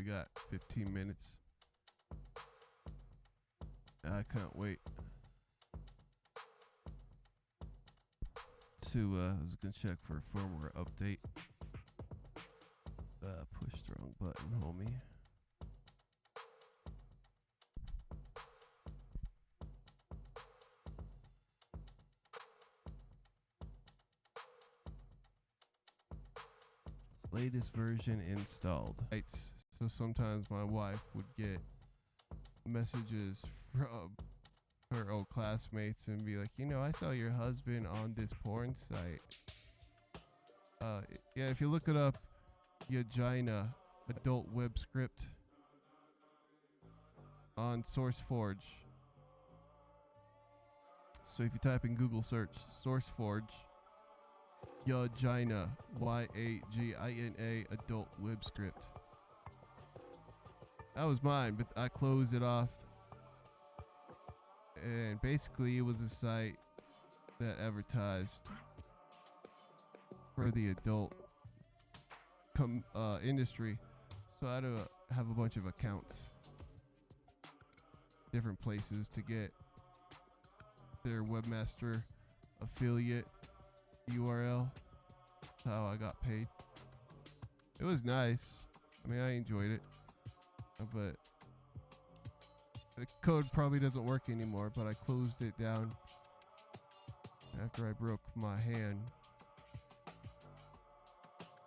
got 15 minutes. I can't wait to, I was gonna check for a firmware update. Pushed the wrong button, homie. Latest version installed. Right. So sometimes my wife would get messages from her old classmates and be like, I saw your husband on this porn site. Yeah, if you look it up, Yagina adult web script on SourceForge. So if you type in Google search SourceForge, Yagina, Yagina adult web script. That was mine, but I closed it off. And basically it was a site that advertised for the adult industry. So I had to have a bunch of accounts, different places to get their webmaster affiliate URL. That's how I got paid. It was nice. I mean, I enjoyed it. But the code probably doesn't work anymore, but I closed it down after I broke my hand.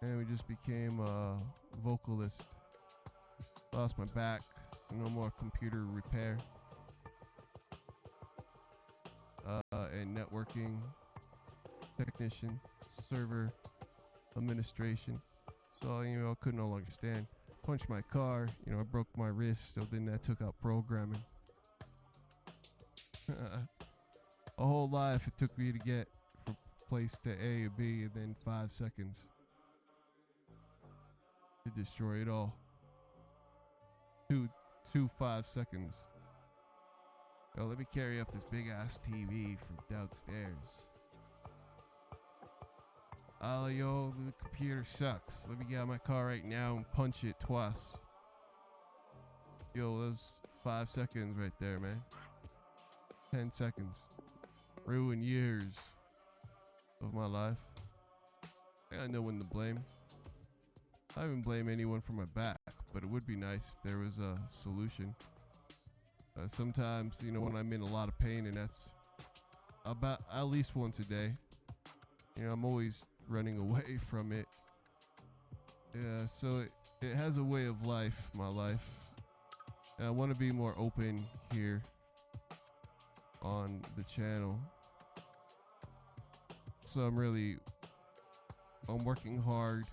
And we just became a vocalist. Lost my back, so no more computer repair. And networking technician, server administration. So, I could no longer stand. Punched my car, I broke my wrist, so then that took out programming. A whole life it took me to get from place to A to B, and then 5 seconds to destroy it all. 5 seconds. Yo, let me carry up this big ass TV from downstairs. Oh, yo, the computer sucks. Let me get out of my car right now and punch it twice. Yo, that's 5 seconds right there, man. 10 seconds. Ruin years of my life. I got no one to blame. I don't blame anyone for my back, but it would be nice if there was a solution. Sometimes, when I'm in a lot of pain, and that's about at least once a day, I'm always running away from it. Yeah, so it has a way of life, my life. And I want to be more open here on the channel. So I'm working hard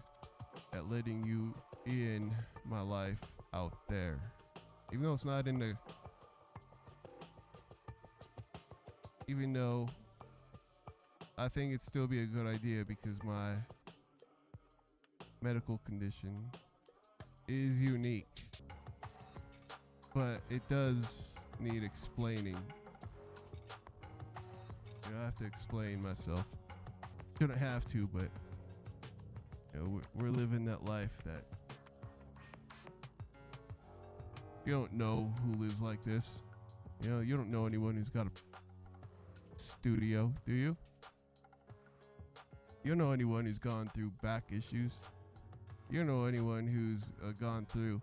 at letting you in my life out there. Even though it's not even though I think it'd still be a good idea because my medical condition is unique. But it does need explaining. I have to explain myself. Shouldn't have to, but we're living that life that you don't know who lives like this. You don't know anyone who's got a studio, do you? You don't know anyone who's gone through back issues. You don't know anyone who's gone through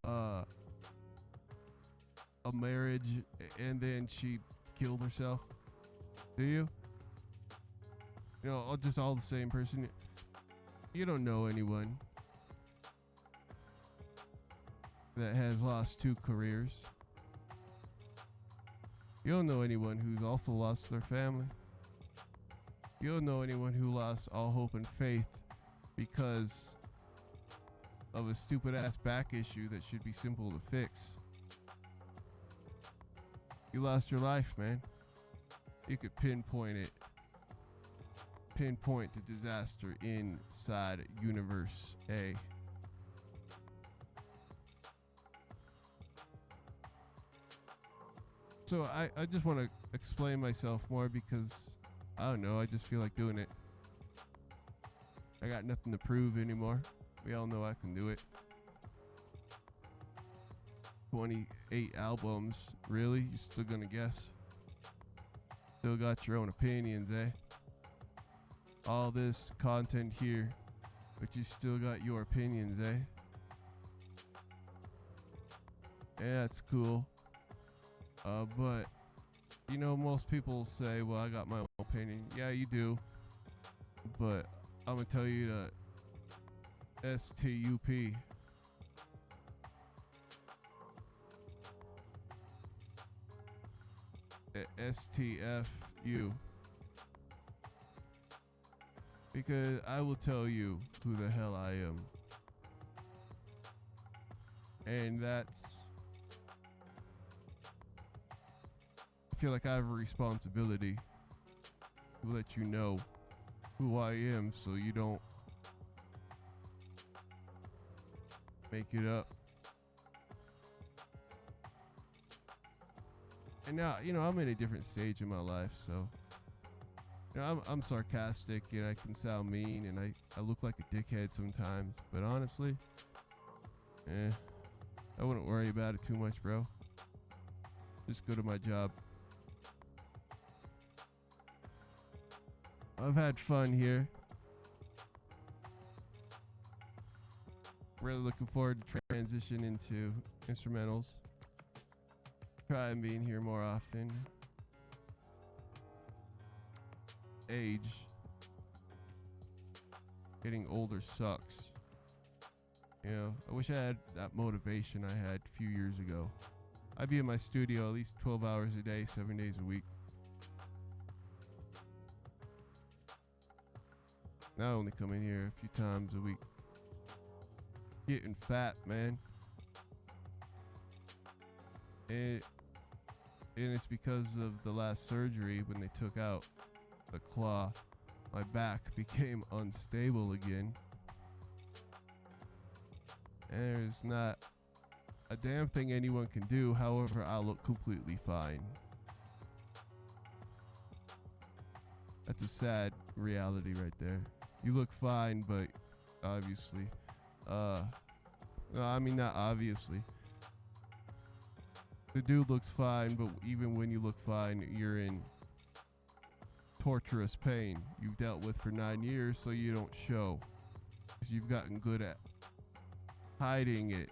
a marriage and then she killed herself. Do you? Just all the same person. You don't know anyone that has lost 2 careers. You don't know anyone who's also lost their family. You don't know anyone who lost all hope and faith because of a stupid ass back issue that should be simple to fix. You lost your life, man. You could pinpoint it. Pinpoint the disaster inside Universe A. So I just want to explain myself more because, I don't know, I just feel like doing it. I got nothing to prove anymore. We all know I can do it. 28 albums. Really? You still gonna guess? Still got your own opinions, eh? All this content here, but you still got your opinions, eh? Yeah, that's cool. But, you know, most people say, well, I got my own opinion. Yeah, you do. But I'm going to tell you the STUP. STFU. Because I will tell you who the hell I am. And that's... I feel like I have a responsibility to let you know who I am so you don't make it up. And now, you know, I'm in a different stage in my life, so... You know, I'm sarcastic and I can sound mean and I look like a dickhead sometimes. But honestly, I wouldn't worry about it too much, bro. Just go to my job. I've had fun here. Really looking forward to transition into instrumentals. Try and being here more often. Age. Getting older sucks. You know, I wish I had that motivation I had a few years ago. I'd be in my studio at least 12 hours a day, 7 days a week. Now I only come in here a few times a week. Getting fat, man. And it's because of the last surgery when they took out the claw. My back became unstable again. And there's not a damn thing anyone can do. However, I look completely fine. That's a sad reality right there. You look fine, but obviously, no, I mean not obviously. The dude looks fine, but even when you look fine, you're in torturous pain you've dealt with for 9 years, so you don't show. 'Cause you've gotten good at hiding it.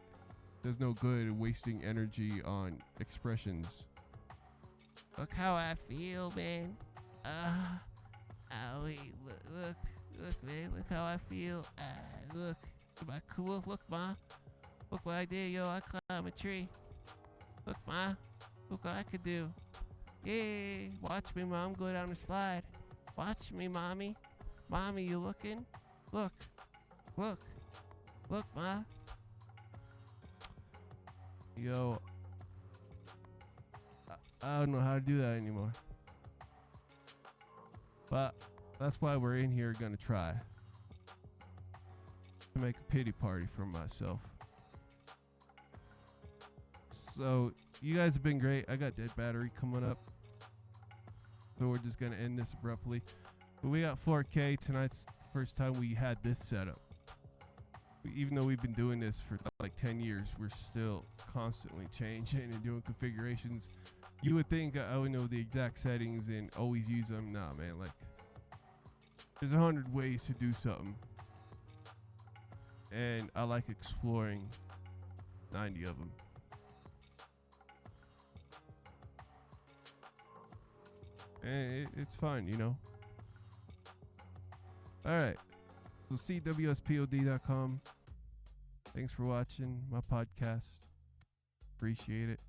There's no good at wasting energy on expressions. Look how I feel, man. Wait, look, man. Look how I feel. Look, am I cool? Look, ma. Look what I did, yo. I climbed a tree. Look, ma. Look what I could do. Yay. Watch me, mom, go down the slide. Watch me, mommy. Mommy, you looking? Look. Look. Look, ma. Yo. I don't know how to do that anymore. But that's why we're in here gonna try to make a pity party for myself. So you guys have been great. I got dead battery coming up, so we're just gonna end this abruptly. But we got 4K. Tonight's the first time we had this setup. Even though we've been doing this for like 10 years, we're still constantly changing and doing configurations. You would think I would know the exact settings and always use them. Nah, man, like there's 100 ways to do something. And I like exploring 90 of them. And it's fun, you know. Alright. So cwspod.com. Thanks for watching my podcast. Appreciate it.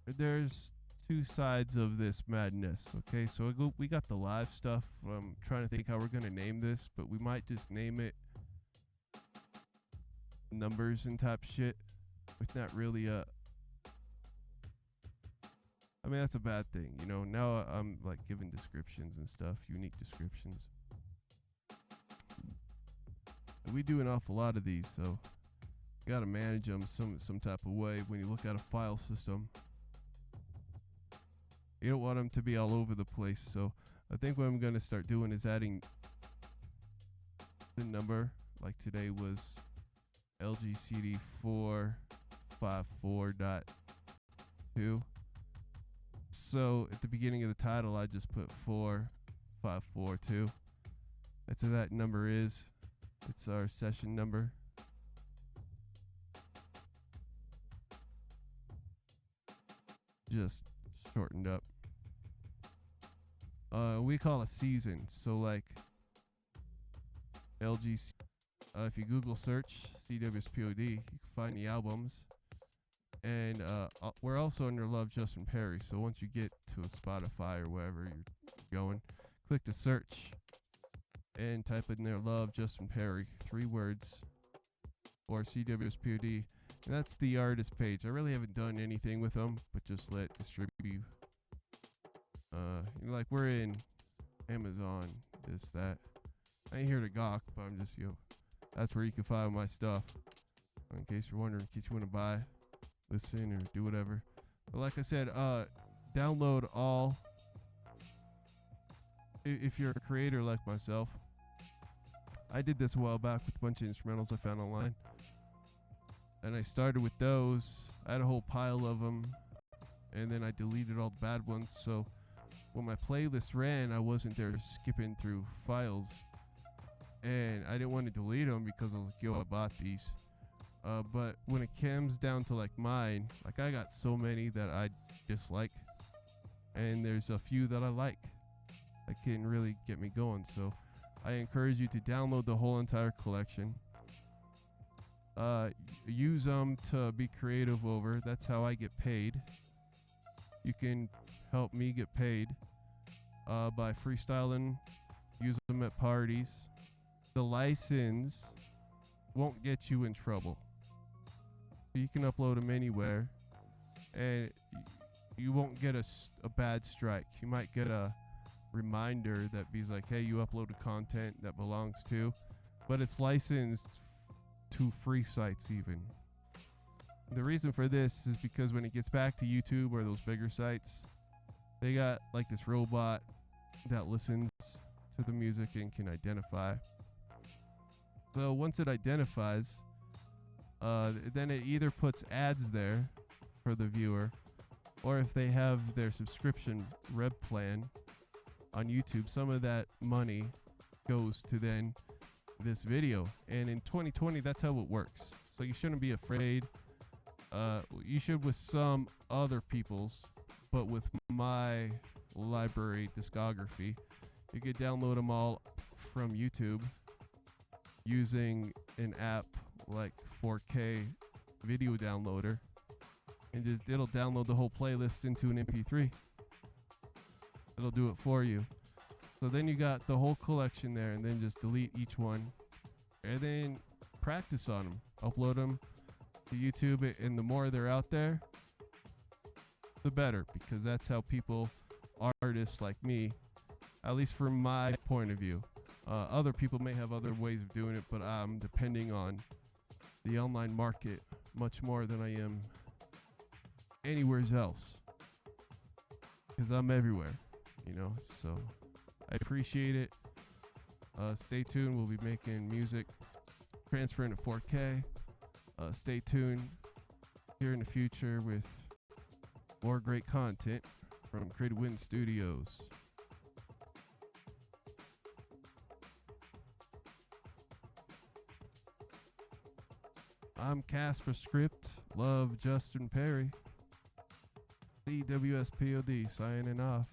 There's two sides of this madness, okay? So we got the live stuff. I'm trying to think how we're going to name this, but we might just name it numbers and type shit. It's not really I mean, that's a bad thing, you know. Now I'm like giving descriptions and stuff, unique descriptions. And we do an awful lot of these, so you gotta manage them some type of way when you look at a file system. You don't want them to be all over the place, so I think what I'm gonna start doing is adding the number, like today was LGCD 454.2. So at the beginning of the title, I just put 4542. That's what that number is. It's our session number. Just shortened up. We call a season. So like LGC. If you Google search CWSPOD, you can find the albums. And we're also under Love Justin Perry. So once you get to a Spotify or wherever you're going, click the search and type in there Love Justin Perry, 3 words, or CWSPOD. And that's the artist page. I really haven't done anything with them, but just let distribute. Like we're in Amazon, this, that. I ain't here to gawk, but I'm just, that's where you can find my stuff. In case you're wondering, in case you want to buy, listen, or do whatever. But like I said, download all. If you're a creator like myself, I did this a while back with a bunch of instrumentals I found online. And I started with those. I had a whole pile of them. And then I deleted all the bad ones. So when my playlist ran, I wasn't there skipping through files. And I didn't want to delete them because I was like, I bought these. But when it comes down to like mine, like I got so many that I dislike. And there's a few that I like. That can really get me going. So I encourage you to download the whole entire collection. Use them to be creative over. That's how I get paid. You can help me get paid by freestyling. Use them at parties. The license won't get you in trouble. You can upload them anywhere, and you won't get a bad strike. You might get a reminder that be like, hey, you uploaded content that belongs to, but it's licensed to free sites even. The reason for this is because when it gets back to YouTube or those bigger sites, they got like this robot that listens to the music and can identify. So once it identifies, then it either puts ads there for the viewer, or if they have their subscription rev plan on YouTube, some of that money goes to then this video. And in 2020, that's how it works. So you shouldn't be afraid. You should with some other people's, but with my library discography, you could download them all from YouTube using an app like 4K video downloader, and just it'll download the whole playlist into an MP3. It'll do it for you. So then you got the whole collection there, and then just delete each one, and then practice on them. Upload them to YouTube, and the more they're out there, the better, because that's how people, artists like me, at least from my point of view. Other people may have other ways of doing it, but I'm depending on the online market much more than I am anywhere else, because I'm everywhere, so I appreciate it. Stay tuned. We'll be making music, transferring to 4K. Stay tuned here in the future with more great content from Creative Wind Studios. I'm Casper Script. Love Justin Perry. CWSPOD signing off.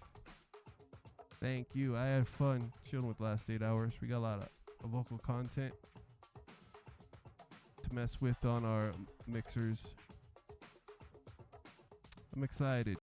Thank you. I had fun chilling with the last 8 hours. We got a lot of vocal content to mess with on our mixers. I'm excited.